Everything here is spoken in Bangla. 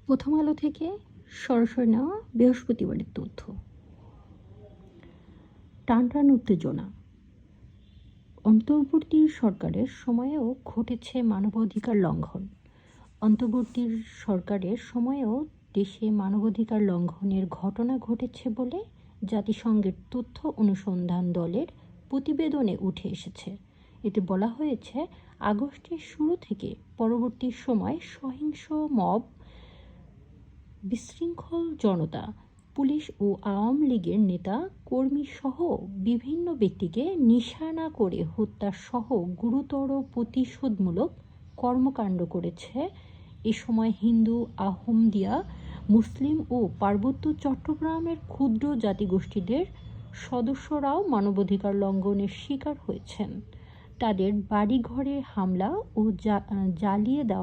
প্রথম আলো থেকে সরাসরি নেওয়া বৃহস্পতিবারের তথ্য। টানটান উত্তেজনা। অন্তর্বর্তী সরকারের সময়েও ঘটেছে মানবাধিকার লঙ্ঘন। অন্তর্বর্তী সরকারের সময়েও দেশে মানবাধিকার লঙ্ঘনের ঘটনা ঘটেছে বলে জাতিসংঘের তথ্য অনুসন্ধান দলের প্রতিবেদনে উঠে এসেছে। এতে বলা হয়েছে, আগস্টের শুরু থেকে পরবর্তী সময় সহিংস মব, বিশৃঙ্খল জনতা, পুলিশ ও আওয়ামী লীগের নেতা কর্মীসহ বিভিন্ন ব্যক্তিকে নিশানা করে হত্যাসহ গুরুতর প্রতিশোধমূলক কর্মকাণ্ড করেছে। এ সময় হিন্দু, আহমদিয়া, মুসলিম ও পার্বত্য চট্টগ্রামের ক্ষুদ্র জাতিগোষ্ঠীদের সদস্যরাও মানবাধিকার লঙ্ঘনের শিকার হয়েছেন। তাদের বাড়িঘরে হামলা ও জ্বালিয়ে দেওয়া